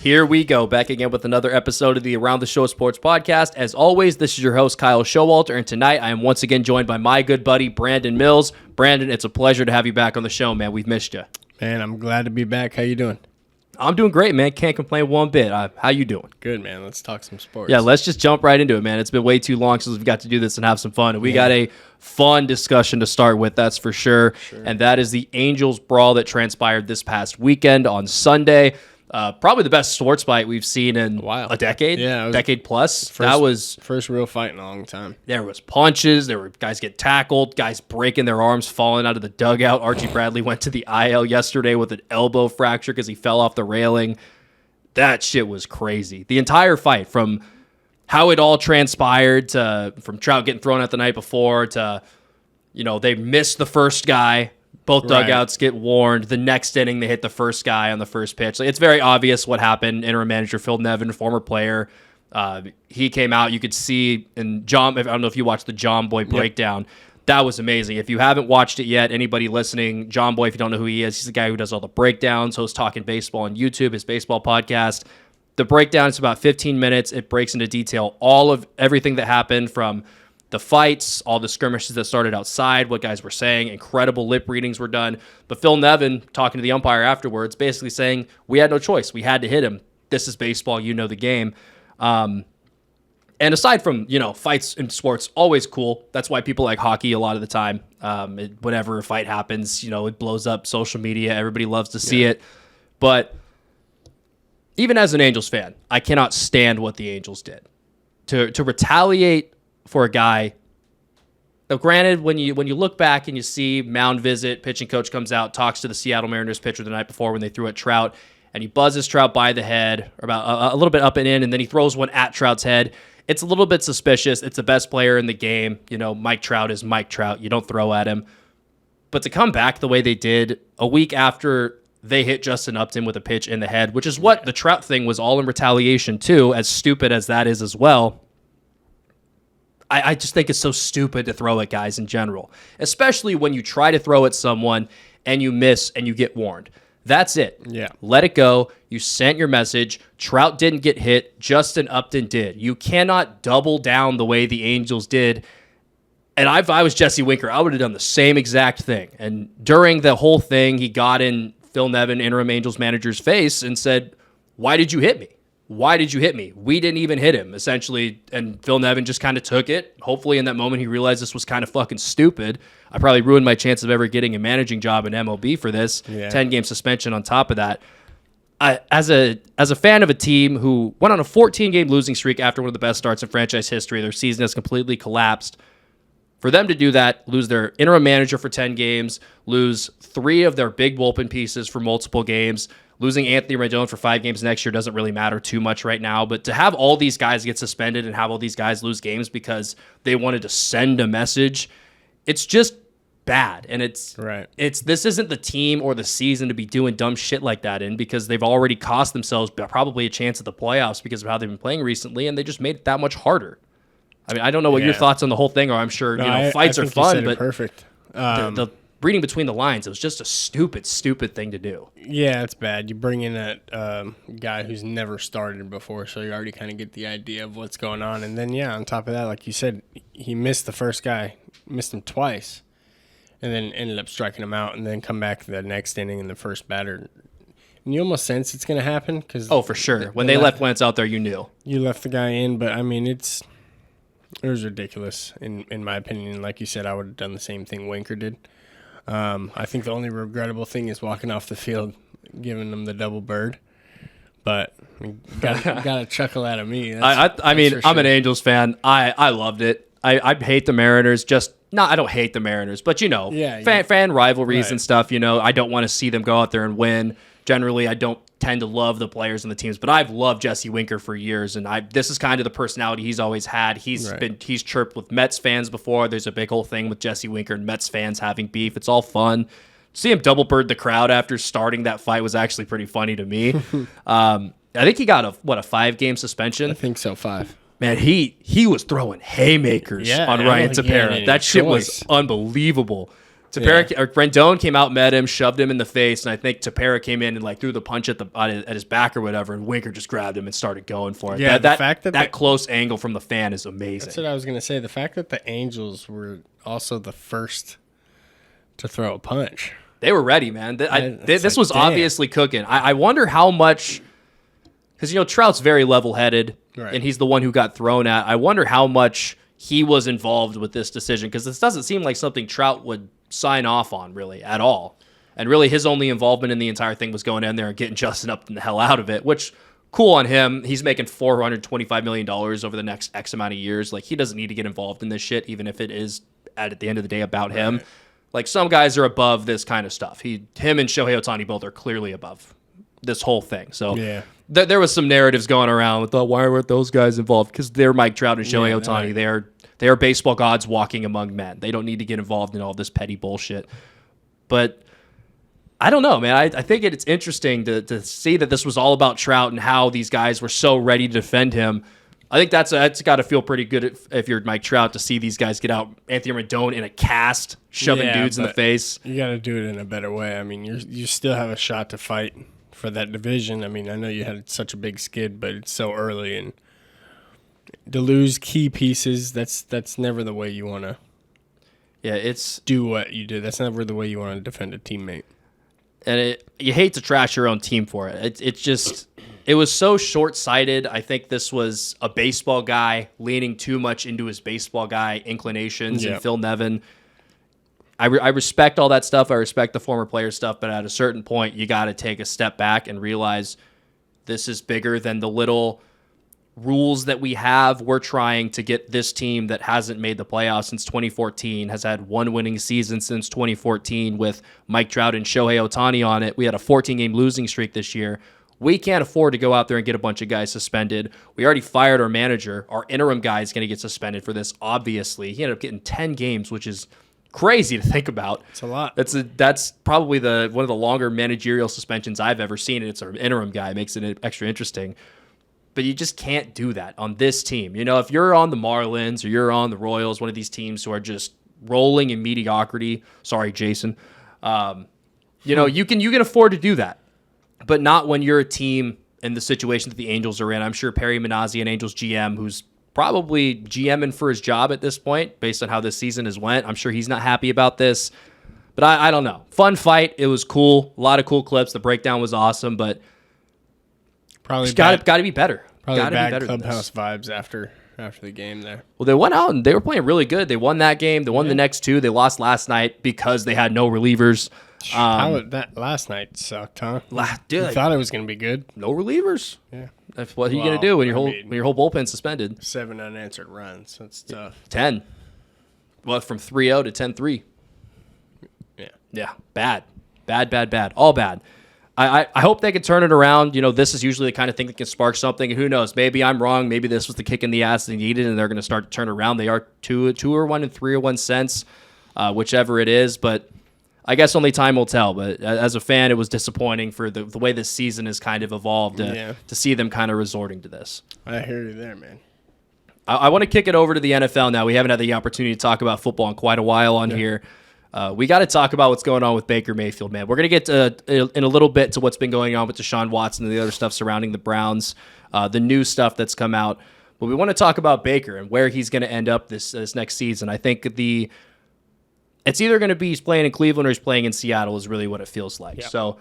Here we go, back again with another episode of the Around the Show Sports Podcast. As always, this is your host, Kyle Showalter, and tonight I am once again joined by my good buddy, Brandon Mills. Brandon, it's a pleasure to have you back on the show, man. We've missed you. Man, I'm glad to be back. How you doing? I'm doing great, man. Can't complain one bit. How you doing? Good, man. Let's talk some sports. Yeah, let's just jump right into it, man. It's been way too long since we've got to do this and have some fun. And we got a fun discussion to start with, that's for sure. And that is the Angels brawl that transpired this past weekend on Sunday. Probably the best sports fight we've seen in a decade, decade plus. That was first real fight in a long time. There was punches. There were guys get tackled, guys breaking their arms, falling out of the dugout. Archie Bradley went to the IL yesterday with an elbow fracture because he fell off the railing. That shit was crazy. The entire fight, from how it all transpired to from Trout getting thrown out the night before to, they missed the first guy. Both dugouts get warned. The next inning, they hit the first guy on the first pitch. It's very obvious what happened. Interim manager Phil Nevin, former player, he came out. You could see, and John, I don't know if you watched the John Boy breakdown. That was amazing. If you haven't watched it yet, anybody listening, John Boy, if you don't know who he is, he's the guy who does all the breakdowns, hosts Talking Baseball on YouTube, his baseball podcast. The breakdown is about 15 minutes. It breaks into detail all of everything that happened, from the fights, all the skirmishes that started outside, what guys were saying, incredible lip readings were done. But Phil Nevin, talking to the umpire afterwards, basically saying, we had no choice. We had to hit him. This is baseball. You know the game. And aside from, fights in sports, always cool. That's why people like hockey a lot of the time. Whenever a fight happens, it blows up social media. Everybody loves to see it. But even as an Angels fan, I cannot stand what the Angels did. To retaliate for a guy. Now, granted, when you look back and you see mound visit, pitching coach comes out, talks to the Seattle Mariners pitcher the night before when they threw at Trout, and he buzzes Trout by the head, or about a little bit up and in, and then he throws one at Trout's head. It's a little bit suspicious. It's the best player in the game. Mike Trout is Mike Trout. You don't throw at him. But to come back the way they did a week after they hit Justin Upton with a pitch in the head, which is what the Trout thing was all in retaliation too, as stupid as that is as well. I just think it's so stupid to throw at guys in general, especially when you try to throw at someone and you miss and you get warned. That's it. Yeah. Let it go. You sent your message. Trout didn't get hit. Justin Upton did. You cannot double down the way the Angels did. And if I was Jesse Winker, I would have done the same exact thing. And during the whole thing, he got in Phil Nevin, interim Angels manager's face, and said, "Why did you hit me? Why did you hit me? We didn't even hit him," essentially. And Phil Nevin just kind of took it. Hopefully in that moment he realized this was kind of fucking stupid. I probably ruined my chance of ever getting a managing job in MLB for this. 10-game suspension on top of that. As a fan of a team who went on a 14-game losing streak after one of the best starts in franchise history, their season has completely collapsed. For them to do that, lose their interim manager for 10 games, lose 3 of their big bullpen pieces for multiple games, losing Anthony Rendon for 5 games next year doesn't really matter too much right now. But to have all these guys get suspended and have all these guys lose games because they wanted to send a message, it's just bad. And this isn't the team or the season to be doing dumb shit like that in, because they've already cost themselves probably a chance at the playoffs because of how they've been playing recently, and they just made it that much harder. I mean, I don't know what your thoughts on the whole thing are. I'm sure fights are fun, but perfect. The reading between the lines, it was just a stupid thing to do. Yeah, it's bad. You bring in that guy who's never started before, so you already kind of get the idea of what's going on. And then, on top of that, like you said, he missed the first guy, missed him twice, and then ended up striking him out, and then come back the next inning and the first batter. And you almost sense it's going to happen. For sure. When they left Wentz out there, you knew. You left the guy in, but, I mean, it was ridiculous, in my opinion. Like you said, I would have done the same thing Winker did. I think the only regrettable thing is walking off the field, giving them the double bird. But gotta chuckle out of me. I mean, I'm an Angels fan. I loved it. I hate the Mariners. I don't hate the Mariners, but fan rivalries and stuff. I don't want to see them go out there and win. Generally, I don't tend to love the players and the teams, but I've loved Jesse Winker for years, and this is kind of the personality he's always had. He's chirped with Mets fans before. There's a big whole thing with Jesse Winker and Mets fans having beef. It's all fun. See him double bird the crowd after starting that fight was actually pretty funny to me. I think he got a 5-game suspension. I think so, 5. Man, he was throwing haymakers on Ryan Tepera. That shit was unbelievable. Or Rendon came out, met him, shoved him in the face, and I think Tapera came in and like threw the punch at his back or whatever, and Winker just grabbed him and started going for it. Yeah, the fact that close angle from the fan is amazing. That's what I was gonna say. The fact that the Angels were also the first to throw a punch. They were ready, man. This was obviously cooking. I wonder how much, because Trout's very level-headed, and he's the one who got thrown at. I wonder how much he was involved with this decision, because this doesn't seem like something Trout would sign off on really at all. And really his only involvement in the entire thing was going in there and getting Justin Upton the hell out of it, which cool on him. He's making $425 million over the next X amount of years. Like, he doesn't need to get involved in this shit, even if it is at the end of the day about him. Like, some guys are above this kind of stuff. Him and Shohei Ohtani both are clearly above this whole thing. So there was some narratives going around with, why weren't those guys involved? Because they're Mike Trout and Shohei Ohtani. They are baseball gods walking among men. They don't need to get involved in all this petty bullshit. But I don't know, man. I think it's interesting to see that this was all about Trout and how these guys were so ready to defend him. I think that's got to feel pretty good if you're Mike Trout to see these guys get out. Anthony Rendon in a cast, shoving dudes in the face. You got to do it in a better way. I mean, you still have a shot to fight for that division. I mean, I know you had such a big skid, but it's so early, and to lose key pieces, that's never the way you want to. Yeah, it's do what you do. That's never the way you want to defend a teammate. And you hate to trash your own team for it. It was so short-sighted. I think this was a baseball guy leaning too much into his baseball guy inclinations, and Phil Nevin. I respect all that stuff. I respect the former player stuff, but at a certain point, you got to take a step back and realize this is bigger than the little rules that we have. We're trying to get this team that hasn't made the playoffs since 2014, has had one winning season since 2014 with Mike Trout and Shohei Ohtani on it. We had a 14-game losing streak this year. We can't afford to go out there and get a bunch of guys suspended. We already fired our manager. Our interim guy is going to get suspended for this, obviously. He ended up getting 10 games, which is crazy to think about. It's a lot. That's probably one of the longer managerial suspensions I've ever seen, and it's our interim guy. It makes it extra interesting. But you just can't do that on this team. If you're on the Marlins or you're on the Royals, one of these teams who are just rolling in mediocrity. Sorry, Jason. You can afford to do that, but not when you're a team in the situation that the Angels are in. I'm sure Perry Minasian, Angels GM, who's probably GMing for his job at this point, based on how this season has went. I'm sure he's not happy about this. But I don't know. Fun fight. It was cool. A lot of cool clips. The breakdown was awesome, but probably got to be better. Probably gotta bad be better clubhouse vibes after the game there. Well, they went out and they were playing really good. They won that game. They won the next two. They lost last night because they had no relievers. That last night sucked, huh? Dude, I thought it was going to be good. No relievers. Yeah. That's what are you going to do when your whole bullpen's suspended? 7 unanswered runs. That's tough. 10. Well, from 3-0 to 10-3. Yeah. Yeah. Bad. All bad. I hope they can turn it around. This is usually the kind of thing that can spark something. Who knows? Maybe I'm wrong. Maybe this was the kick in the ass they needed, and they're going to start to turn it around. They are 2-1 and 3-1 cents, whichever it is. But I guess only time will tell. But as a fan, it was disappointing for the way this season has kind of evolved to see them kind of resorting to this. I hear you there, man. I want to kick it over to the NFL now. We haven't had the opportunity to talk about football in quite a while on here. We got to talk about what's going on with Baker Mayfield, man. We're going to get in a little bit to what's been going on with Deshaun Watson and the other stuff surrounding the Browns, the new stuff that's come out. But we want to talk about Baker and where he's going to end up this next season. I think it's either going to be he's playing in Cleveland or he's playing in Seattle is really what it feels like. Yeah. So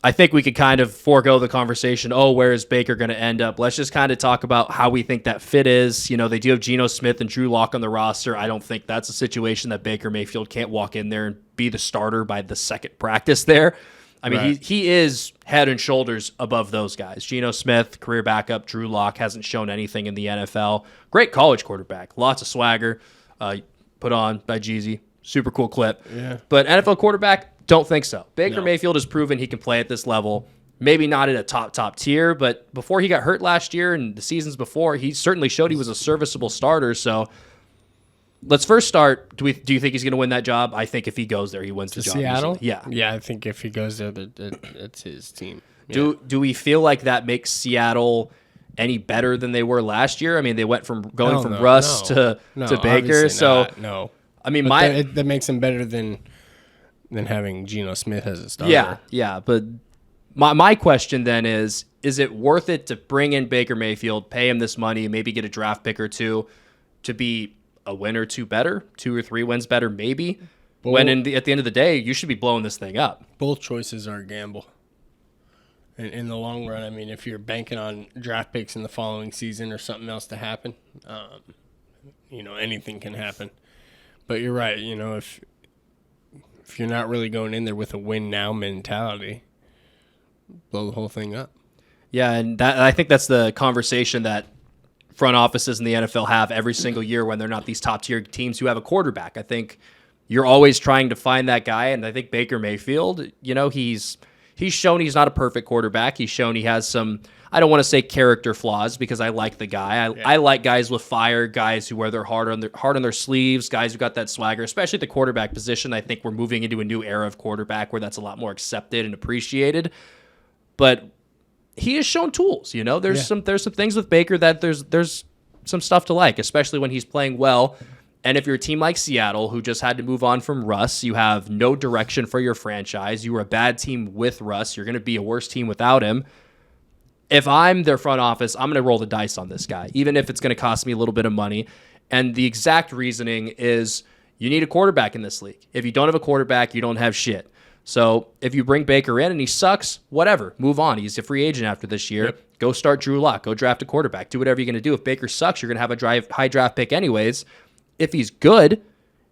I think we could kind of forego the conversation, where is Baker going to end up? Let's just kind of talk about how we think that fit is. They do have Geno Smith and Drew Lock on the roster. I don't think that's a situation that Baker Mayfield can't walk in there and be the starter by the second practice there. I mean, he is head and shoulders above those guys. Geno Smith, career backup. Drew Lock hasn't shown anything in the NFL. Great college quarterback. Lots of swagger. Put on by Jeezy. Super cool clip. Yeah. But NFL quarterback, don't think so. Baker Mayfield has proven he can play at this level. Maybe not at a top tier, but before he got hurt last year and the seasons before, he certainly showed he was a serviceable starter. So let's first start. Do you think he's going to win that job? I think if he goes there, he wins the job. Seattle? Easily. Yeah, I think if he goes there, it's his team. Yeah. Do we feel like that makes Seattle any better than they were last year? I mean, they went from Russ to Baker. So no. I mean, that makes him better than than having Geno Smith as a starter. Yeah. But my question then is it worth it to bring in Baker Mayfield, pay him this money, maybe get a draft pick or two to be a win or two better, 2 or 3 wins better, maybe? When at the end of the day, you should be blowing this thing up. Both choices are a gamble. In the long run, I mean, if you're banking on draft picks in the following season or something else to happen, anything can happen. But you're right. If you're not really going in there with a win now mentality, blow the whole thing up. Yeah, and I think that's the conversation that front offices in the NFL have every single year when they're not these top-tier teams who have a quarterback. I think you're always trying to find that guy, and I think Baker Mayfield, he's shown he's not a perfect quarterback. He's shown he has some, I don't want to say character flaws because I like the guy. I like guys with fire, guys who wear their heart on their sleeves, guys who got that swagger, especially at the quarterback position. I think we're moving into a new era of quarterback where that's a lot more accepted and appreciated. But he has shown tools, There's some things with Baker that there's some stuff to like, especially when he's playing well. And if you're a team like Seattle, who just had to move on from Russ, you have no direction for your franchise. You were a bad team with Russ. You're going to be a worse team without him. If I'm their front office, I'm going to roll the dice on this guy, even if it's going to cost me a little bit of money. And the exact reasoning is you need a quarterback in this league. If you don't have a quarterback, you don't have shit. So if you bring Baker in and he sucks, whatever, move on. He's a free agent after this year. Yep. Go start Drew Lock. Go draft a quarterback. Do whatever you're going to do. If Baker sucks, you're going to have a high draft pick anyways. If he's good,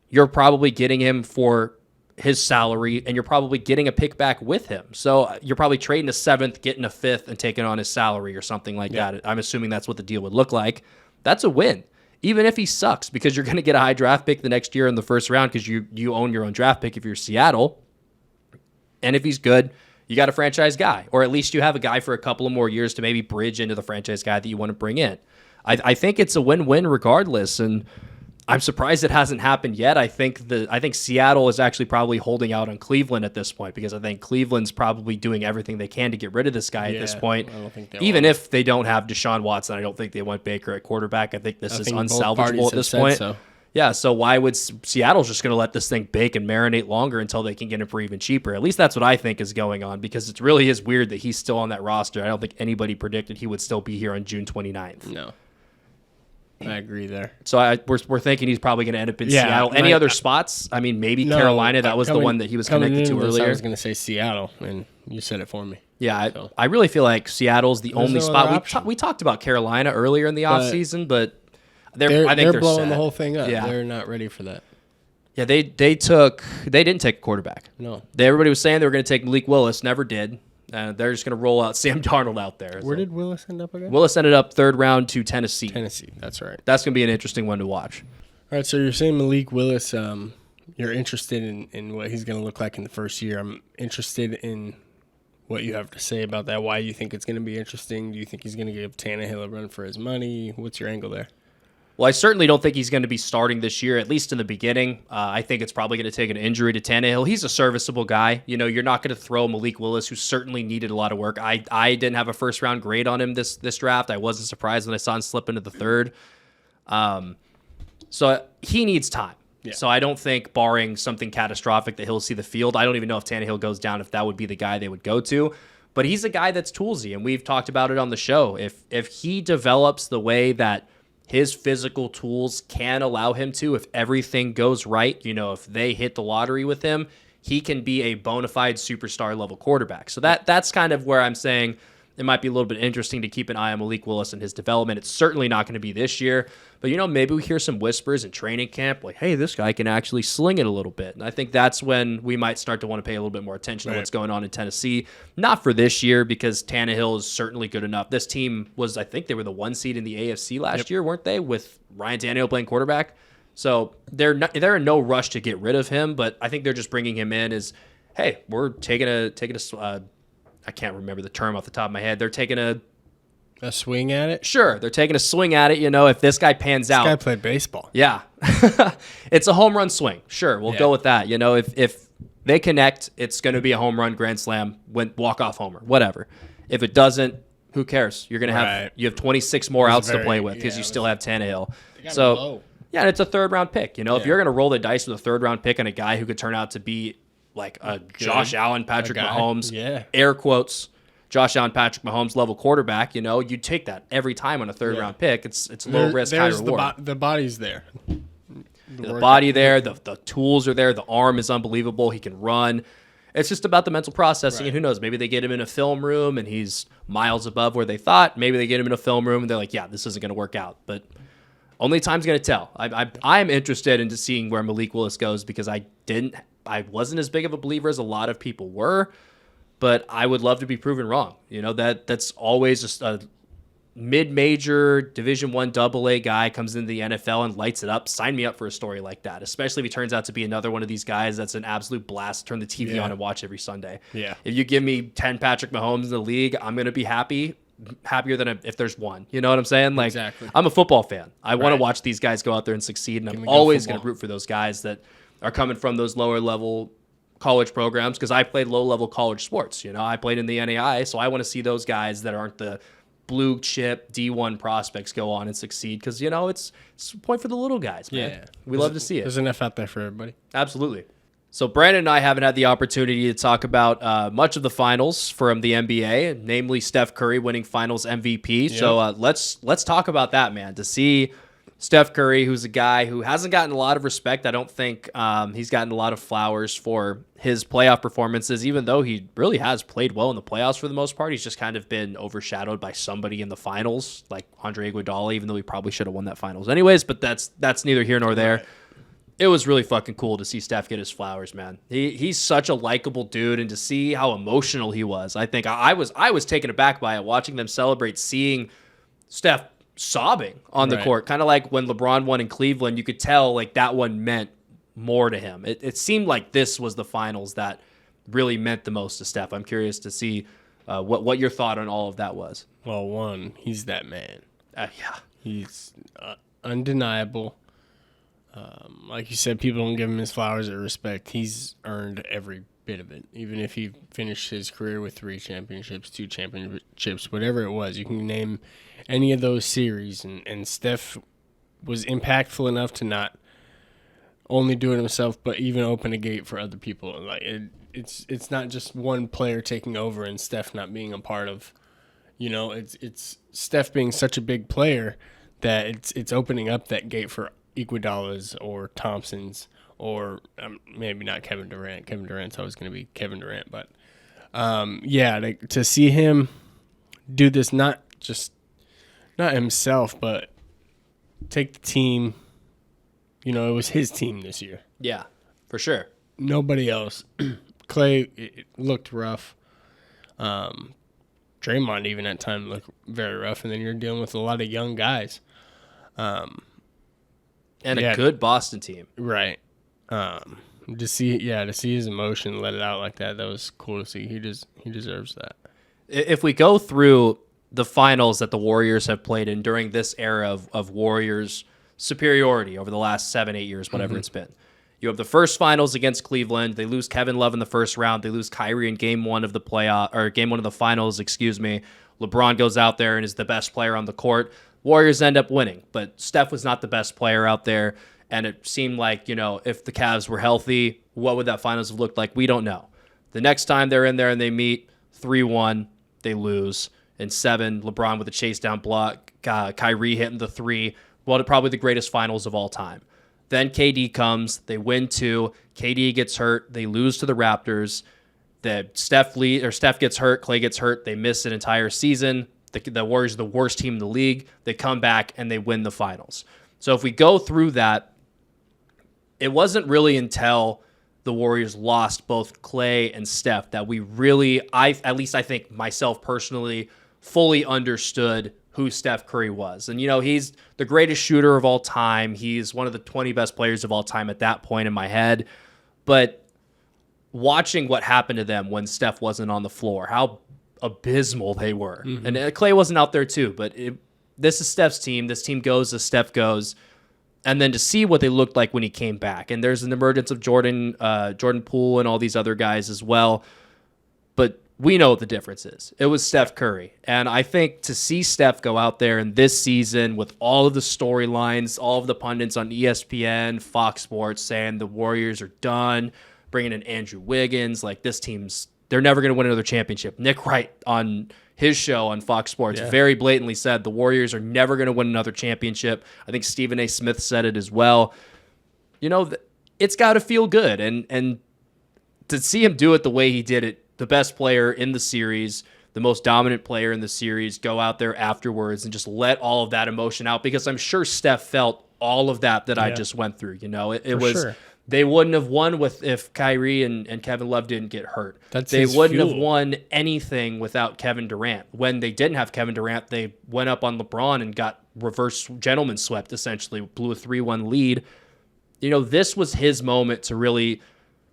you're probably getting him for his salary, and you're probably getting a pick back with him. So you're probably trading a 7th, getting a 5th, and taking on his salary or something like that. I'm assuming that's what the deal would look like. That's a win, even if he sucks, because you're going to get a high draft pick the next year in the first round because you own your own draft pick if you're Seattle. And if he's good, you got a franchise guy, or at least you have a guy for a couple of more years to maybe bridge into the franchise guy that you want to bring in. I think it's a win-win regardless, and I'm surprised it hasn't happened yet. I think Seattle is actually probably holding out on Cleveland at this point because I think Cleveland's probably doing everything they can to get rid of this guy at this point. I don't think Even if they don't have Deshaun Watson, I don't think they want Baker at quarterback. I think this is unsalvageable at this point. So. Yeah, so why would Seattle's just going to let this thing bake and marinate longer until they can get him for even cheaper? At least that's what I think is going on because it really is weird that he's still on that roster. I don't think anybody predicted he would still be here on June 29th. No. I agree there. So we're thinking he's probably going to end up in Seattle. Any other spots? I mean, maybe Carolina. That was the one that he was connected to earlier. I was going to say Seattle, and you said it for me. Yeah, I really feel like Seattle's the only spot. We talked about Carolina earlier in the offseason, but I think they're blowing set. The whole thing up. Yeah. They're not ready for that. Yeah, they didn't take a quarterback. No. Everybody was saying they were going to take Malik Willis, never did. They're just going to roll out Sam Darnold out there. Where did Willis end up again? Willis ended up 3rd round to Tennessee. Tennessee, that's right. That's going to be an interesting one to watch. All right, so you're saying Malik Willis, you're interested in what he's going to look like in the first year. I'm interested in what you have to say about that, why you think it's going to be interesting. Do you think he's going to give Tannehill a run for his money? What's your angle there? Well, I certainly don't think he's going to be starting this year, at least in the beginning. I think it's probably going to take an injury to Tannehill. He's a serviceable guy. You're not going to throw Malik Willis, who certainly needed a lot of work. I didn't have a first-round grade on him this draft. I wasn't surprised when I saw him slip into the 3rd. So he needs time. Yeah. So I don't think, barring something catastrophic, that he'll see the field. I don't even know if Tannehill goes down, if that would be the guy they would go to. But he's a guy that's toolsy, and we've talked about it on the show. If he develops the way that his physical tools can allow him to, if everything goes right, if they hit the lottery with him, he can be a bona fide superstar level quarterback. So that's kind of where I'm saying it might be a little bit interesting to keep an eye on Malik Willis and his development. It's certainly not going to be this year, but maybe we hear some whispers in training camp like, hey, this guy can actually sling it a little bit. And I think that's when we might start to want to pay a little bit more attention to what's going on in Tennessee. Not for this year, because Tannehill is certainly good enough. This team was, I think they were the 1 seed in the AFC last year, weren't they, with Ryan Tannehill playing quarterback? So they're in no rush to get rid of him, but I think they're just bringing him in as, hey, we're taking a I can't remember the term off the top of my head. They're taking a swing at it? Sure, they're taking a swing at it. If this guy pans out. This guy played baseball. Yeah. It's a home run swing. Sure, we'll go with that. If they connect, it's going to be a home run, grand slam, walk-off homer, whatever. If it doesn't, who cares? You're going to you have 26 more outs to play with because you still have Tannehill. So, yeah, and it's a 3rd-round pick. If you're going to roll the dice with a 3rd-round pick on a guy who could turn out to be like a Josh Allen, Patrick Mahomes, air quotes, Josh Allen, Patrick Mahomes level quarterback, you know, you'd take that every time on a third round pick. It's low risk, high reward. The body's there. The body there, the tools are there, the arm is unbelievable. He can run. It's just about the mental processing, and who knows? Maybe they get him in a film room, and he's miles above where they thought. Maybe they get him in a film room, and they're like, "Yeah, this isn't going to work out." But only time's going to tell. I'm interested into seeing where Malik Willis goes because I wasn't as big of a believer as a lot of people were, but I would love to be proven wrong. You know, that's always just a mid-major Division I AA guy comes into the NFL and lights it up. Sign me up for a story like that, especially if he turns out to be another one of these guys that's an absolute blast to turn the TV on and watch every Sunday. Yeah. If you give me 10 Patrick Mahomes in the league, I'm going to be happier than if there's one. You know what I'm saying? Like, exactly. I'm a football fan. I want to watch these guys go out there and succeed, and I'm always going to root for those guys that are coming from those lower level college programs because I played low level college sports. You know, I played in the NAI, so I want to see those guys that aren't the blue chip D1 prospects go on and succeed because, you know, it's a point for the little guys, man. Yeah. We love to see it. There's enough out there for everybody. Absolutely. So Brandon and I haven't had the opportunity to talk about much of the finals from the NBA, namely Steph Curry winning finals MVP. Yep. So let's talk about that, man. To see Steph Curry, who's a guy who hasn't gotten a lot of respect. I don't think he's gotten a lot of flowers for his playoff performances, even though he really has played well in the playoffs for the most part. He's just kind of been overshadowed by somebody in the finals, like Andre Iguodala, even though he probably should have won that finals anyways, but that's neither here nor there. Right. It was really fucking cool to see Steph get his flowers, man. He's such a likable dude, and to see how emotional he was. I think I was taken aback by it, watching them celebrate, seeing Steph sobbing on the court, kind of like when LeBron won in Cleveland. You could tell like that one meant more to him. It seemed like this was the finals that really meant the most to Steph. I'm curious to see what your thought on all of that was. Well, one, he's that man. Yeah, he's undeniable. Like you said, people don't give him his flowers or respect. He's earned every bit of it. Even if he finished his career with 3 championships, 2 championships, whatever it was, you can name any of those series. And Steph was impactful enough to not only do it himself, but even open a gate for other people. Like it's not just one player taking over and Steph not being a part of. You know, it's Steph being such a big player that it's opening up that gate for Iguodala's or Thompson's or maybe not Kevin Durant. Kevin Durant's always going to be Kevin Durant, but to see him do this, not himself, but take the team. You know, it was his team this year. Yeah, for sure. Nobody else. Clay, it looked rough. Draymond even at times looked very rough, and then you're dealing with a lot of young guys. And a good Boston team. Right. To see his emotion, let it out like that was cool to see. He deserves that. If we go through the finals that the Warriors have played in during this era of Warriors superiority over the last 7-8 years, whatever it's been. You have the first finals against Cleveland. They lose Kevin Love in the first round. They lose Kyrie in game one of the finals, LeBron goes out there and is the best player on the court. Warriors end up winning, but Steph was not the best player out there. And it seemed like, you know, if the Cavs were healthy, what would that finals have looked like? We don't know. The next time they're in there and they meet 3-1, they lose. In 7, LeBron with a chase down block, Kyrie hitting the 3. Well, probably the greatest finals of all time. Then KD comes, they win 2. KD gets hurt, they lose to the Raptors. Steph gets hurt, Clay gets hurt, they miss an entire season. The Warriors are the worst team in the league. They come back and they win the finals. So if we go through that, it wasn't really until the Warriors lost both Clay and Steph that we really, at least I think myself personally, fully understood who Steph Curry was. And, you know, he's the greatest shooter of all time. He's one of the 20 best players of all time at that point in my head. But watching what happened to them when Steph wasn't on the floor, how abysmal they were. Mm-hmm. And Clay wasn't out there too, but this is Steph's team. This team goes as Steph goes. And then to see what they looked like when he came back. And there's an emergence of Jordan Poole and all these other guys as well. But we know what the difference is. It was Steph Curry. And I think to see Steph go out there in this season with all of the storylines, all of the pundits on ESPN, Fox Sports saying the Warriors are done, bringing in Andrew Wiggins. Like, this team's, they're never going to win another championship. Nick Wright on his show on Fox Sports very blatantly said the Warriors are never going to win another championship. I think Stephen A. Smith said it as well. You know, it's got to feel good. And to see him do it the way he did it, the best player in the series, the most dominant player in the series, go out there afterwards and just let all of that emotion out, because I'm sure Steph felt all of that I just went through. You know, it was sure. They wouldn't have won if Kyrie and Kevin Love didn't get hurt. They wouldn't have won anything without Kevin Durant. When they didn't have Kevin Durant, they went up on LeBron and got reverse gentleman swept, essentially, blew a 3-1 lead. You know, this was his moment to really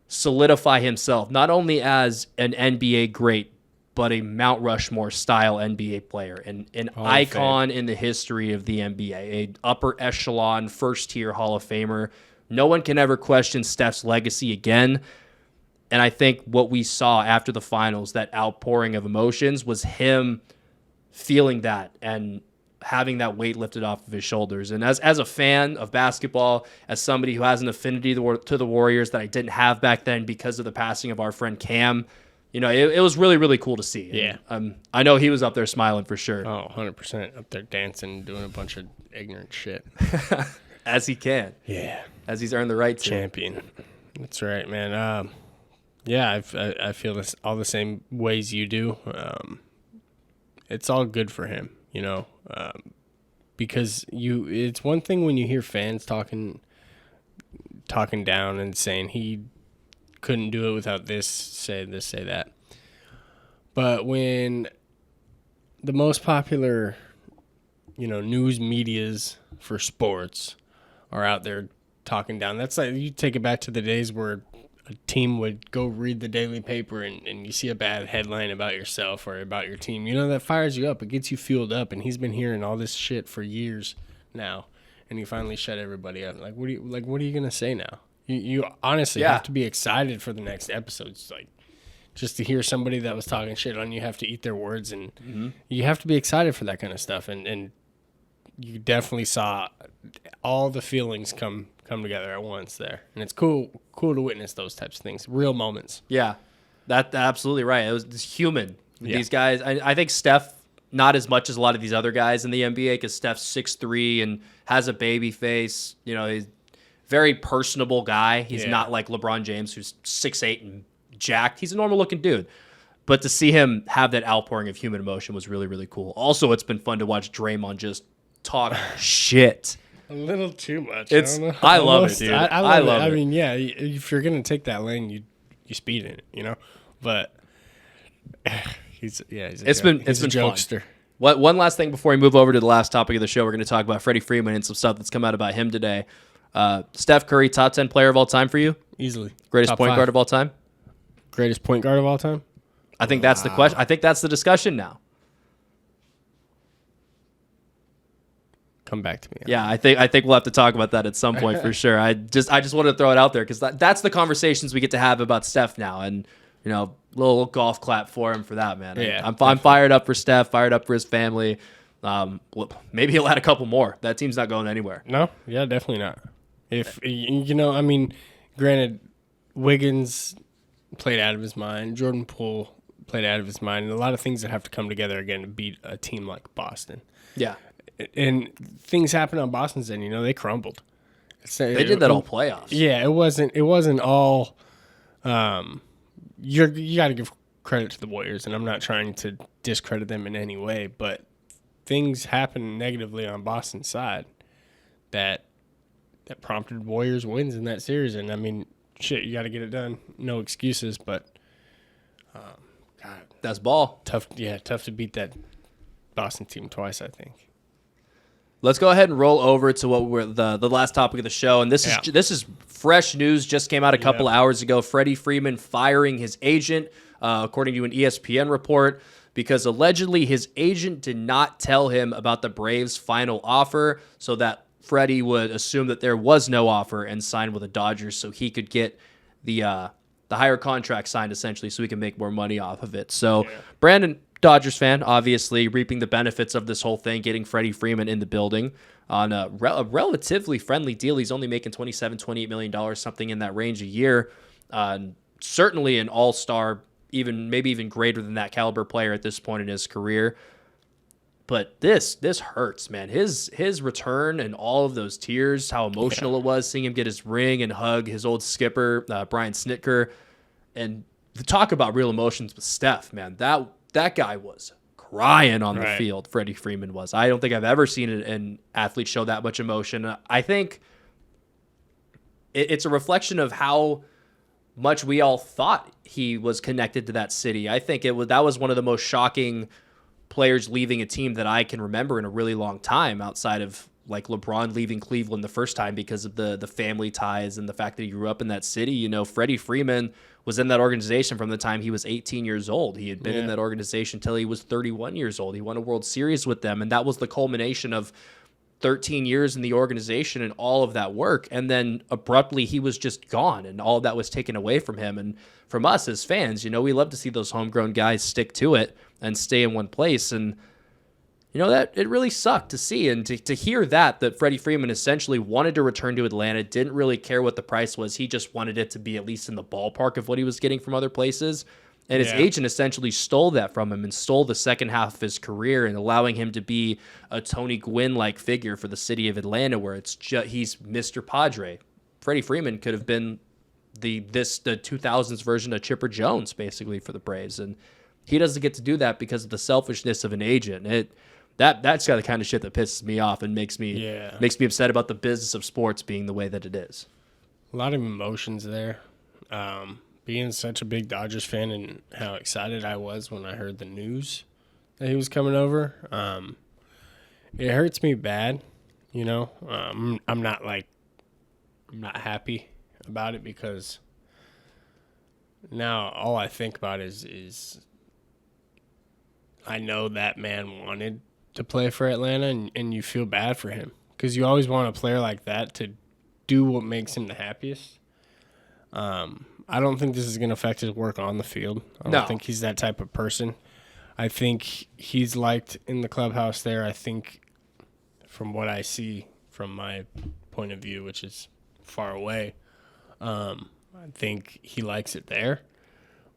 solidify himself, not only as an NBA great, but a Mount Rushmore style NBA player and an icon in the history of the NBA, an upper echelon, first tier Hall of Famer. No one can ever question Steph's legacy again. And I think what we saw after the finals, that outpouring of emotions, was him feeling that and having that weight lifted off of his shoulders. And as a fan of basketball, as somebody who has an affinity to the Warriors that I didn't have back then because of the passing of our friend Cam, you know, it was really, really cool to see. Yeah. And, I know he was up there smiling for sure. Oh, 100%. Up there dancing, doing a bunch of ignorant shit. As he can. Yeah. As he's earned the right to. Champion. That's right, man. Yeah, I feel this all the same ways you do. It's all good for him, you know, because it's one thing when you hear fans talking down and saying he couldn't do it without this, say that. But when the most popular, you know, news medias for sports are out there talking down, that's like, you take it back to the days where a team would go read the daily paper and you see a bad headline about yourself or about your team. You know, that fires you up. It gets you fueled up. And he's been hearing all this shit for years now, and he finally shut everybody up. Like, what are you gonna say now? You honestly have to be excited for the next episodes. Like, just to hear somebody that was talking shit on you have to eat their words, and you have to be excited for that kind of stuff. And you definitely saw all the feelings come together at once there, and it's cool to witness those types of things, real moments. Yeah, that's absolutely right. It was human. Yeah. These guys, I think Steph, not as much as a lot of these other guys in the NBA, because Steph's 6'3" and has a baby face. You know, he's a very personable guy. He's not like LeBron James, who's 6'8" and jacked. He's a normal looking dude. But to see him have that outpouring of human emotion was really, really cool. Also, it's been fun to watch Draymond just talk shit. A little too much. I love it, dude. I love it. I mean, yeah, if you're gonna take that lane, you speed in it, you know. But it's been jokester. Fun. One last thing before we move over to the last topic of the show, we're going to talk about Freddie Freeman and some stuff that's come out about him today. Steph Curry, top 10 player of all time for you? Easily. Greatest top point 5. Guard of all time? Greatest point guard of all time? I think that's the question. I think that's the discussion now. Come back to me. Yeah, I think we'll have to talk about that at some point for sure. I just wanted to throw it out there because that's the conversations we get to have about Steph now, and you know, little golf clap for him for that, man. Yeah, I'm fired up for Steph, fired up for his family. Maybe he'll add a couple more. That team's not going anywhere. No, yeah, definitely not. If you know, I mean, granted, Wiggins played out of his mind, Jordan Poole played out of his mind, and a lot of things that have to come together again to beat a team like Boston. Yeah. And things happened on Boston's end, you know, they crumbled. They did that all playoffs. Yeah, it wasn't all. You got to give credit to the Warriors, and I'm not trying to discredit them in any way, but things happened negatively on Boston's side that prompted Warriors wins in that series. And I mean, shit, you got to get it done. No excuses, but God, that's ball. Tough to beat that Boston team twice, I think. Let's go ahead and roll over to what we're the last topic of the show, and this is fresh news. Just came out a couple hours ago. Freddie Freeman firing his agent, according to an ESPN report, because allegedly his agent did not tell him about the Braves' final offer, so that Freddie would assume that there was no offer and sign with the Dodgers, so he could get the higher contract signed, essentially, so he can make more money off of it. So Brandon, Dodgers fan, obviously reaping the benefits of this whole thing, getting Freddie Freeman in the building on a relatively friendly deal. He's only making $27, $28 million, something in that range a year. Certainly an all-star, maybe even greater than that caliber player at this point in his career. But this hurts, man. His return and all of those tears, how emotional it was seeing him get his ring and hug his old skipper, Brian Snitker. And the talk about real emotions with Steph, man, that guy was crying on the field. Freddie Freeman was. I don't think I've ever seen an athlete show that much emotion. I think it's a reflection of how much we all thought he was connected to that city. I think that was one of the most shocking players leaving a team that I can remember in a really long time, outside of like LeBron leaving Cleveland the first time because of the family ties and the fact that he grew up in that city. You know, Freddie Freeman was in that organization from the time he was 18 years old. He had been in that organization till he was 31 years old. He won a World Series with them, and that was the culmination of 13 years in the organization and all of that work. And then abruptly he was just gone, and all of that was taken away from him. And from us as fans, you know, we love to see those homegrown guys stick to it and stay in one place. And, you know, that it really sucked to see. And to hear that Freddie Freeman essentially wanted to return to Atlanta, didn't really care what the price was. He just wanted it to be at least in the ballpark of what he was getting from other places. And his agent essentially stole that from him and stole the second half of his career, and allowing him to be a Tony Gwynn-like figure for the city of Atlanta, where he's Mr. Padre. Freddie Freeman could have been the 2000s version of Chipper Jones, basically, for the Braves. And he doesn't get to do that because of the selfishness of an agent. That's got the kind of shit that pisses me off and makes me upset about the business of sports being the way that it is. A lot of emotions there. Being such a big Dodgers fan, and how excited I was when I heard the news that he was coming over. It hurts me bad, you know. I'm not happy about it, because now all I think about is I know that man wanted to play for Atlanta, and you feel bad for him, because you always want a player like that to do what makes him the happiest. I don't think this is going to affect his work on the field. I don't think he's that type of person. I think he's liked in the clubhouse there. I think, from what I see from my point of view, which is far away, I think he likes it there.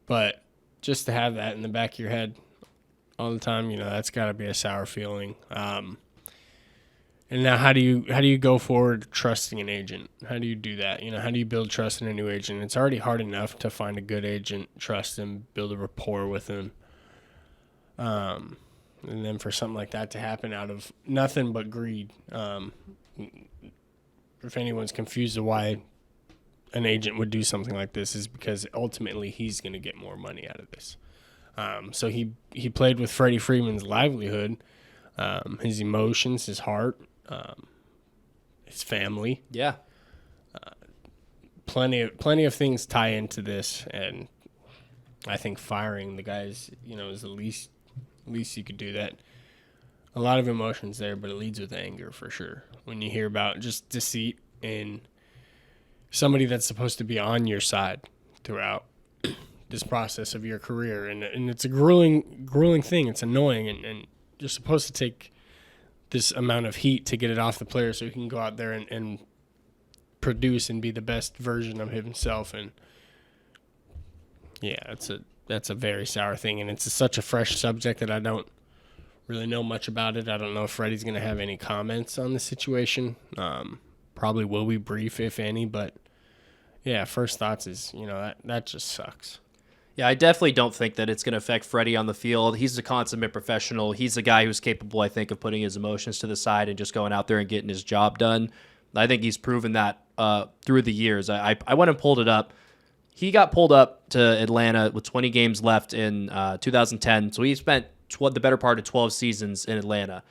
But just to have that in the back of your head all the time, you know, that's got to be a sour feeling. And now, how do you go forward trusting an agent? How do you do that? You know, how do you build trust in a new agent? It's already hard enough to find a good agent, trust him, build a rapport with him. And then for something like that to happen out of nothing but greed. If anyone's confused of why an agent would do something like this, is because ultimately he's going to get more money out of this. So he played with Freddie Freeman's livelihood, his emotions, his heart, his family. Yeah. Plenty of things tie into this, and I think firing the guys, you know, is the least you could do that. A lot of emotions there, but it leads with anger for sure. When you hear about just deceit in somebody that's supposed to be on your side throughout this process of your career, and it's a grueling thing. It's annoying, and you're supposed to take this amount of heat to get it off the player so he can go out there and produce and be the best version of himself. And yeah, that's a very sour thing, and it's such a fresh subject that I don't really know much about it. I don't know if Freddie's going to have any comments on the situation. Probably will be brief, if any, but yeah, first thoughts is, you know, that just sucks. Yeah, I definitely don't think that it's going to affect Freddie on the field. He's a consummate professional. He's a guy who's capable, I think, of putting his emotions to the side and just going out there and getting his job done. I think he's proven that through the years. I went and pulled it up. He got pulled up to Atlanta with 20 games left in 2010, so he spent the better part of 12 seasons in Atlanta.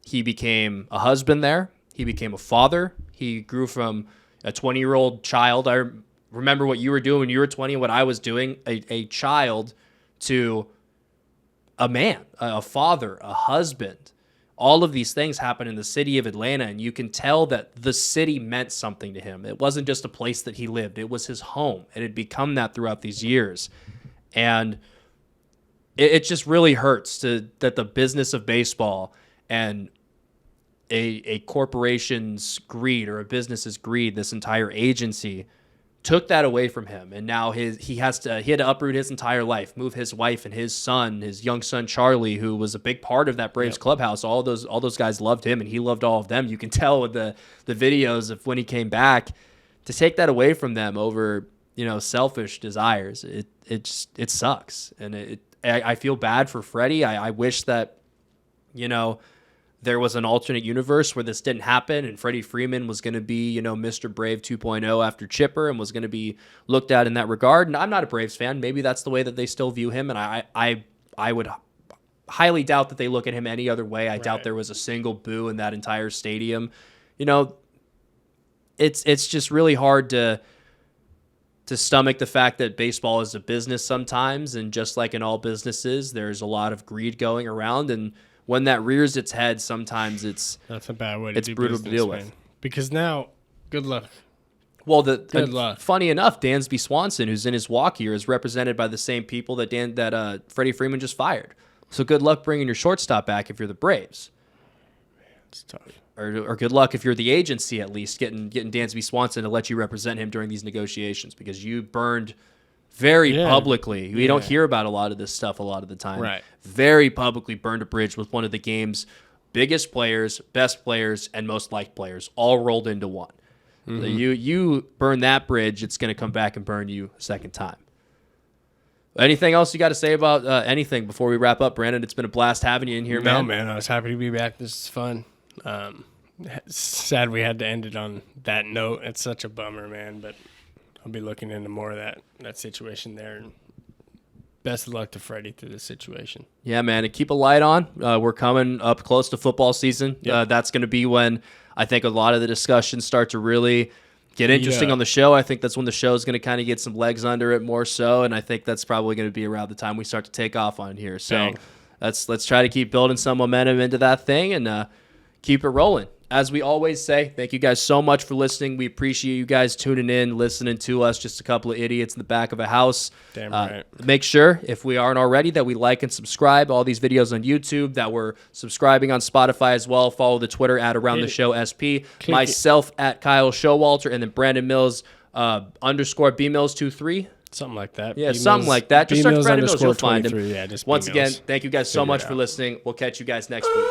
He became a husband there. He became a father. He grew from a 20-year-old child. I remember what you were doing when you were 20 and what I was doing, a child, to a man, a father, a husband. All of these things happen in the city of Atlanta, and you can tell that the city meant something to him. It wasn't just a place that he lived. It was his home. It had become that throughout these years. And it just really hurts that the business of baseball and a corporation's greed, or a business's greed, this entire agency, took that away from him, and now he had to uproot his entire life, move his wife and his son, his young son Charlie, who was a big part of that Braves clubhouse. All those guys loved him, and he loved all of them. You can tell with the videos of when he came back. To take that away from them over, selfish desires, it sucks, and I feel bad for Freddie. I wish that, there was an alternate universe where this didn't happen and Freddie Freeman was going to be, Mr. Brave 2.0 after Chipper and was going to be looked at in that regard. And I'm not a Braves fan. Maybe that's the way that they still view him. And I would highly doubt that they look at him any other way. I doubt there was a single boo in that entire stadium. It's just really hard to stomach the fact that baseball is a business sometimes. And just like in all businesses, there's a lot of greed going around, and when that rears its head, sometimes that's a bad way to do brutal business, to deal man. with. Because now, good luck. Well, good luck. Funny enough, Dansby Swanson, who's in his walk year, is represented by the same people that Freddie Freeman just fired. So good luck bringing your shortstop back if you're the Braves. It's tough. Or good luck if you're the agency, at least getting Dansby Swanson to let you represent him during these negotiations, because you burned very publicly. We don't hear about a lot of this stuff a lot of the time. Right. Very publicly burned a bridge with one of the game's biggest players, best players, and most liked players all rolled into one. So you burn that bridge, it's going to come back and burn you a second time. Anything else you got to say about anything before we wrap up, Brandon? It's been a blast having you in here, man. No, man. I was happy to be back. This is fun. Sad we had to end it on that note. It's such a bummer, man, but I'll be looking into more of that situation there. And best of luck to Freddie through this situation. Yeah, man, and keep a light on. We're coming up close to football season. Yep. That's going to be when I think a lot of the discussions start to really get interesting on the show. I think that's when the show is going to kind of get some legs under it more so, and I think that's probably going to be around the time we start to take off on here. So let's try to keep building some momentum into that thing and keep it rolling. As we always say, thank you guys so much for listening. We appreciate you guys tuning in, listening to us, just a couple of idiots in the back of a house. Damn right. Make sure, if we aren't already, that we like and subscribe all these videos on YouTube, that we're subscribing on Spotify as well. Follow the Twitter at Around the Show SP. Myself at Kyle Showalter, and then Brandon Mills _ B Mills 23. Something like that. Yeah, something like that. Just search Brandon Mills, you'll find him. Yeah, just Once again, thank you guys so much for listening. We'll catch you guys next week.